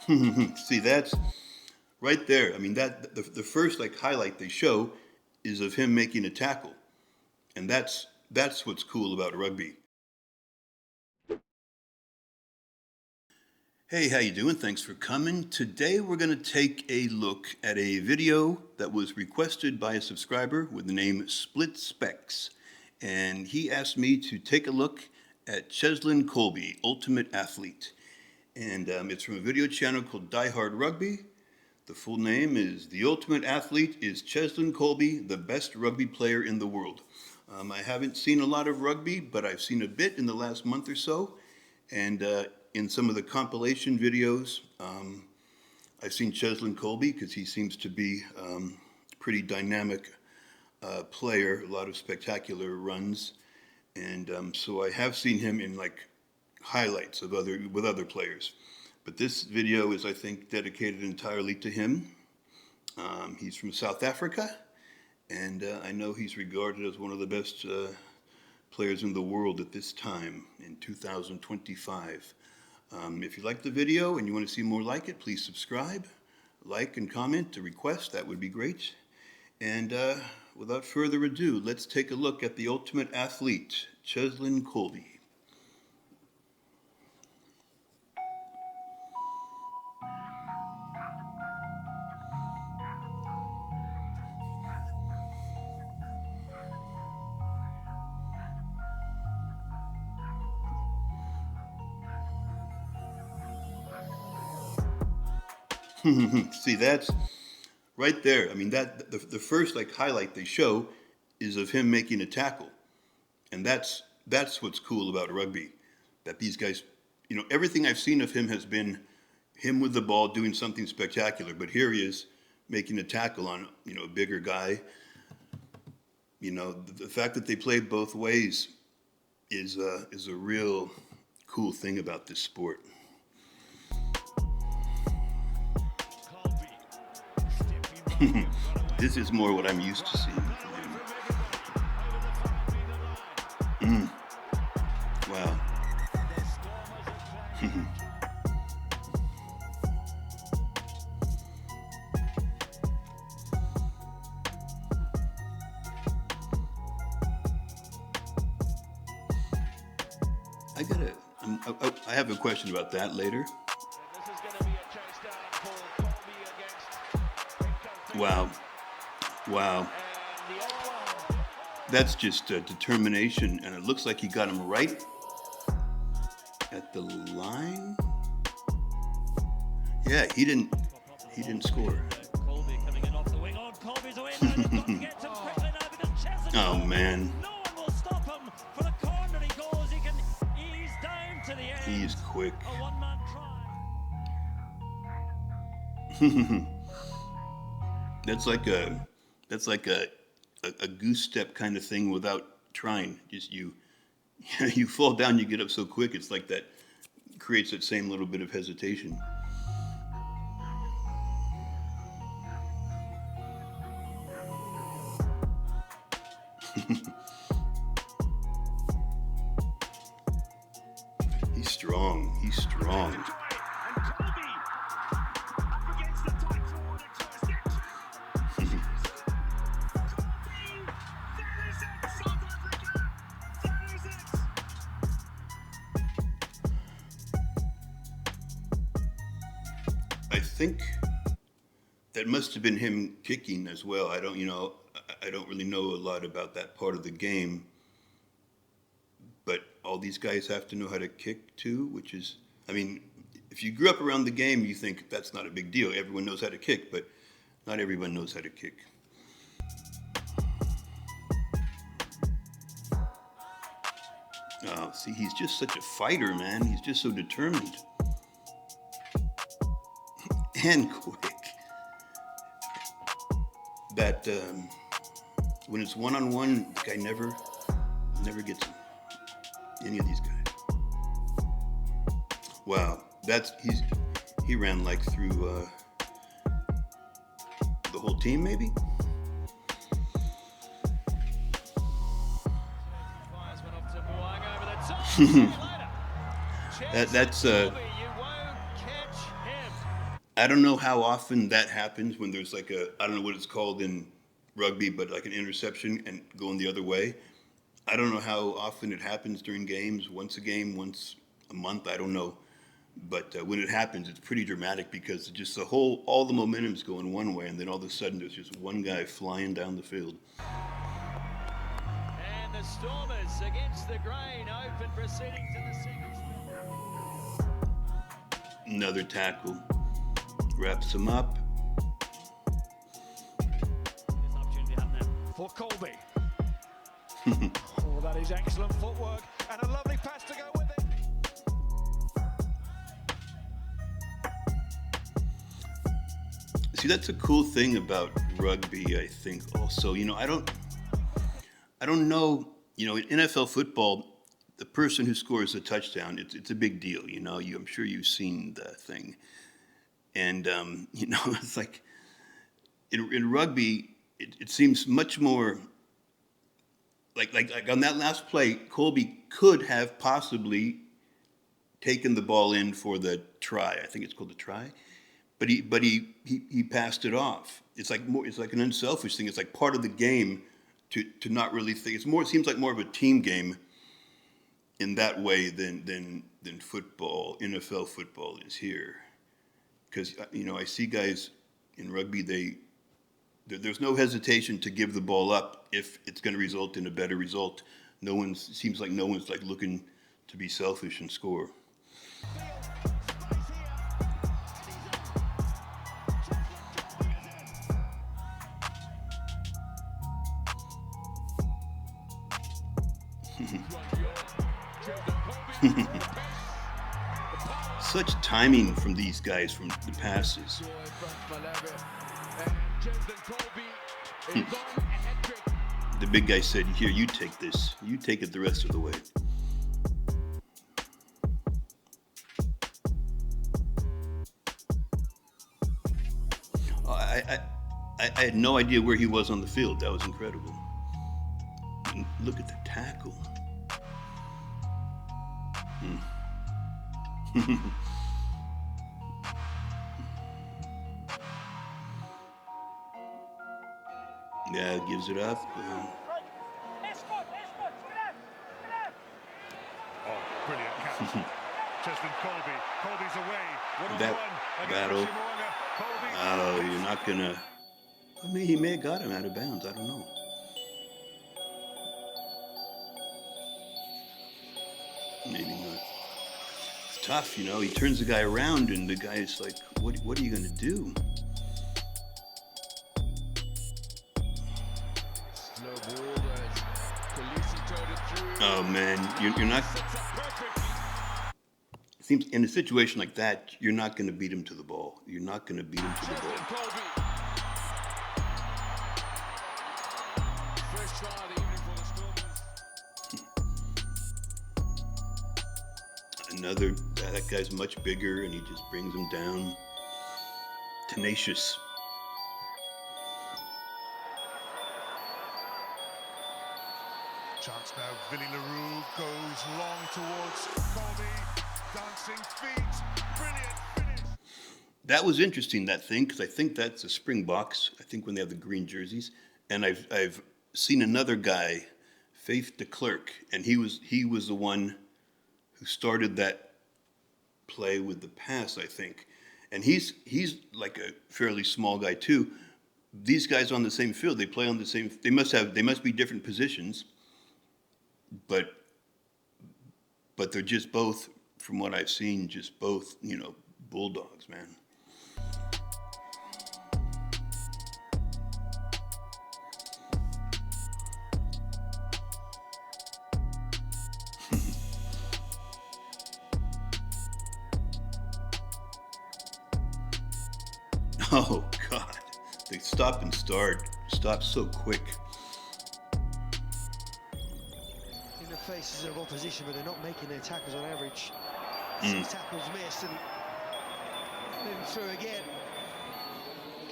See, that's right there. I mean, the first like highlight they show is of him making a tackle, and that's what's cool about rugby. Hey, how you doing? Thanks for coming. Today we're going to take a look at a video that was requested by a subscriber with the name Split Specs, and he asked me to take a look at Cheslin Kolbe, Ultimate Athlete, and it's from a video channel called Die Hard Rugby. The full name is The Ultimate Athlete is Cheslin Kolbe, the best rugby player in the world. I haven't seen a lot of rugby, but I've seen a bit in the last month or so. And in some of the compilation videos, I've seen Cheslin Kolbe because he seems to be a pretty dynamic player, a lot of spectacular runs. And so I have seen him in like highlights of other players. But this video is, I think, dedicated entirely to him. He's from South Africa, and I know he's regarded as one of the best players in the world at this time in 2025. If you like the video and you want to see more like it, please subscribe, like, and comment to request. That would be great. And without further ado, let's take a look at the Ultimate Athlete, Cheslin Kolbe. See, that's right there. I mean, the first like highlight they show is of him making a tackle, and that's what's cool about rugby. That these guys, everything I've seen of him has been him with the ball doing something spectacular. But here he is making a tackle on a bigger guy. The fact that they play both ways is a real cool thing about this sport. This is more what I'm used to seeing from him. Wow. I have a question about that later. Wow. Wow. That's just determination, and it looks like he got him right at the line. Yeah, he didn't score. Colby coming in off the wing on Colby's away now. They've got to get to him quickly now because Cheslin. Oh man. No one will stop him for the corner he goes. He can ease down to the end. He's quick. A one-man try. That's like a goose step kind of thing without trying. Just you fall down, you get up so quick. It's like that creates that same little bit of hesitation. He's strong. He's strong. I think that must have been him kicking as well. I don't really know a lot about that part of the game, but all these guys have to know how to kick too, which is, I mean, if you grew up around the game, you think that's not a big deal. Everyone knows how to kick, but not everyone knows how to kick. Oh, see, he's just such a fighter, man. He's just so determined. And quick. That when it's one-on-one, the guy never gets him. Any of these guys. Wow, he ran like through the whole team, maybe. That's I don't know how often that happens when there's like I don't know what it's called in rugby, but like an interception and going the other way. I don't know how often it happens during games, once a game, once a month, I don't know. But when it happens, it's pretty dramatic because just all the momentum's going one way, and then all of a sudden there's just one guy flying down the field. And the Stormers against the grain, open proceedings in the second spell. Another tackle. Wraps him up. This opportunity happened there for Colby. Oh, that is excellent footwork and a lovely pass to go with it. See, that's a cool thing about rugby, I think. Also, I don't know. In NFL football, the person who scores a touchdown, it's a big deal. I'm sure you've seen the thing, and it's like in rugby, it seems much more like on that last play, Colby could have possibly taken the ball in for the try. I think it's called the try. But he passed it off. It's like an unselfish thing. It's like part of the game to not really think. It seems like more of a team game in that way than football, NFL football is here. Because I see guys in rugby, there's no hesitation to give the ball up if it's going to result in a better result. Seems like no one's like looking to be selfish and score. Such timing from these guys from the passes. The big guy said, "Here, you take this. You take it the rest of the way." I had no idea where he was on the field. That was incredible. And look at the tackle. Yeah, gives it up. Oh, brilliant catch. Cheslin Kolbe. Colby's away. That battle. Oh, you're not gonna. I mean, he may have got him out of bounds. I don't know. Maybe not. It's tough, He turns the guy around, and the guy is like, "What are you gonna do?" Oh man, you're not. It seems in a situation like that, you're not going to beat him to the ball. You're not going to beat him to the ball. That guy's much bigger, and he just brings him down. Tenacious. Chance now, Billy LaRue goes long towards Colby, dancing feet, brilliant finish. That was interesting, that thing, because I think that's a Springboks. I think when they have the green jerseys, and I've seen another guy, Faith de Klerk, and he was the one who started that play with the pass, I think, and he's like a fairly small guy too. These guys on the same field, they play on the same. They must be different positions. But they're just both, from what I've seen, just both, bulldogs, man. Oh, God. They stop and start. Stop so quick. Faces of opposition, but they're not making their tackles on average. 6 tackles missed and then through again.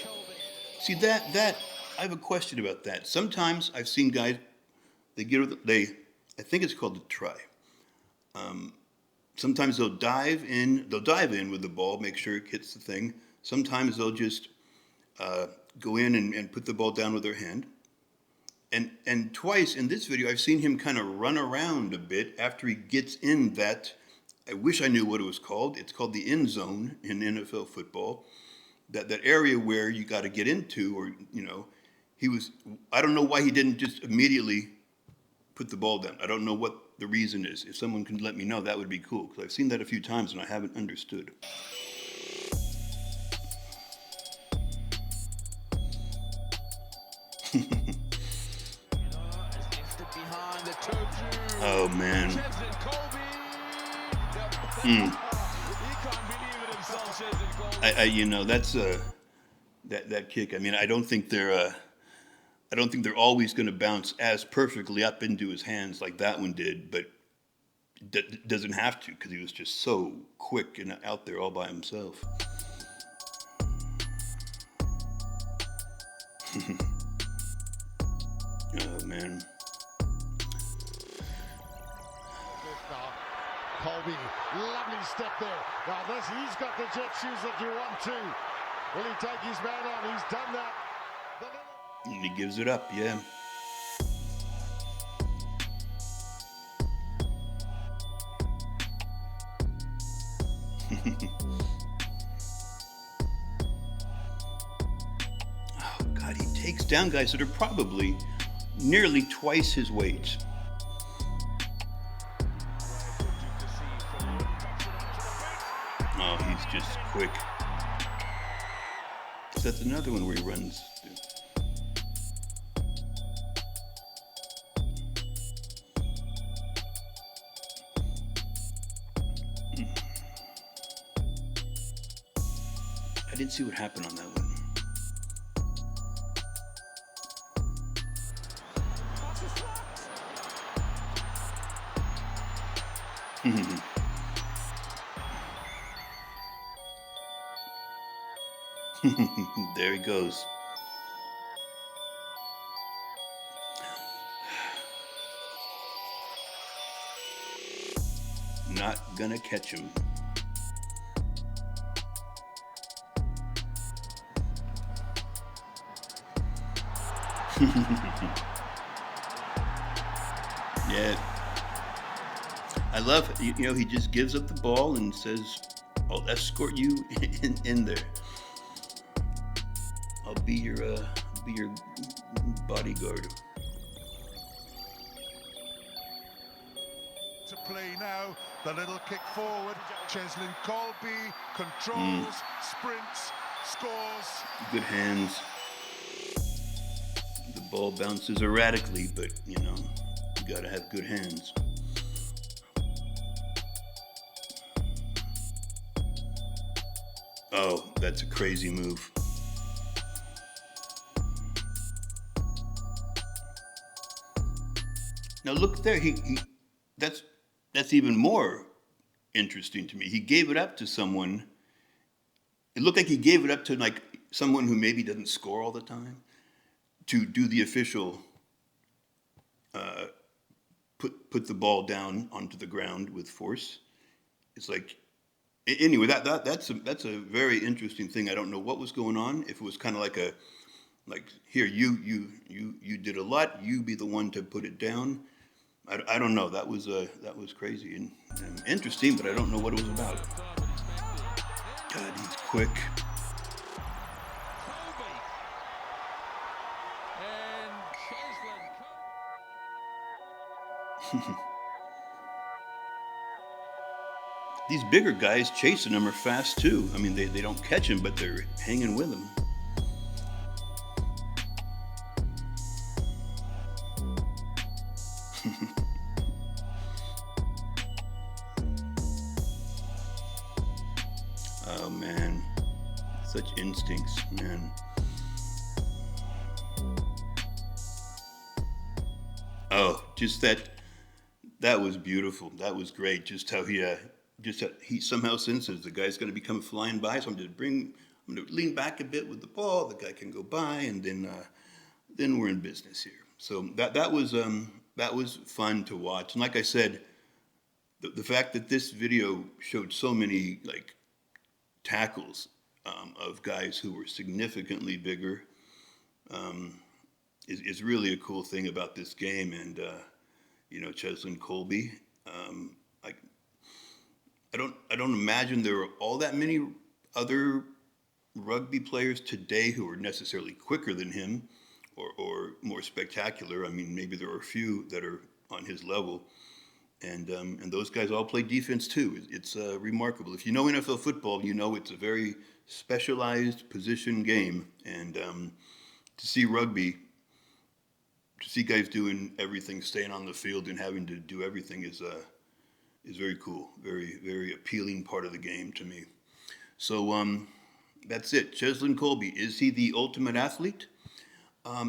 Colby. See that I have a question about that. Sometimes I've seen guys I think it's called the try. Sometimes they'll dive in with the ball, make sure it hits the thing. Sometimes they'll just go in and put the ball down with their hand. And twice in this video, I've seen him kind of run around a bit after he gets in that, I wish I knew what it was called. It's called the end zone in NFL football. That area where you got to get into, or, you know, I don't know why he didn't just immediately put the ball down. I don't know what the reason is. If someone can let me know, that would be cool, because I've seen that a few times and I haven't understood. Oh, man. Cheslin Kolbe. Mm. He can't believe it himself, Cheslin Kolbe. You know, that's that kick. I mean, I don't think they're always going to bounce as perfectly up into his hands like that one did, but doesn't have to, because he was just so quick and out there all by himself. Oh, man. Colby, lovely step there. Now he's got the jet shoes that you want to. Will he take his man on? He's done that. And he gives it up, yeah. Oh, God, he takes down guys that are probably nearly twice his weight. Oh, he's just quick. So that's another one where he runs. I didn't see what happened on that one. There he goes. Not gonna catch him. Yeah. I love it. You know, he just gives up the ball and says, I'll escort you in there. I'll be your bodyguard. To play now, the little kick forward. Cheslin Kolbe controls, sprints, scores. Good hands. The ball bounces erratically, but you know, you gotta have good hands. Oh, that's a crazy move. Now look there, that's even more interesting to me. He gave it up to someone. It looked like he gave it up to like someone who maybe doesn't score all the time to do the official put the ball down onto the ground with force. It's like, anyway, that's a very interesting thing. I don't know what was going on. If it was kind of like here, you did a lot, you be the one to put it down. I don't know. That was crazy and interesting, but I don't know what it was about. God, he's quick. These bigger guys chasing him are fast too. I mean, they don't catch him, but they're hanging with him. Oh man, such instincts, man. Oh, just that was beautiful. That was great. Just how he somehow senses the guy's going to be coming flying by. So I'm going to lean back a bit with the ball. The guy can go by, and then we're in business here. So that was fun to watch. And like I said, the fact that this video showed so many like tackles, of guys who were significantly bigger is really a cool thing about this game. And Cheslin Kolbe, I don't imagine there are all that many other rugby players today who are necessarily quicker than him or more spectacular. I mean, maybe there are a few that are on his level. And those guys all play defense too. It's remarkable. If you know NFL football, you know it's a very specialized position game. And to see rugby, to see guys doing everything, staying on the field and having to do everything is very cool. Very, very appealing part of the game to me. So that's it. Cheslin Kolbe, is he the ultimate athlete?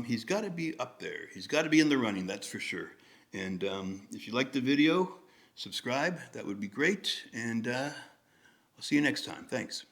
He's got to be up there. He's got to be in the running, that's for sure. And if you liked the video, subscribe. That would be great. And I'll see you next time. Thanks.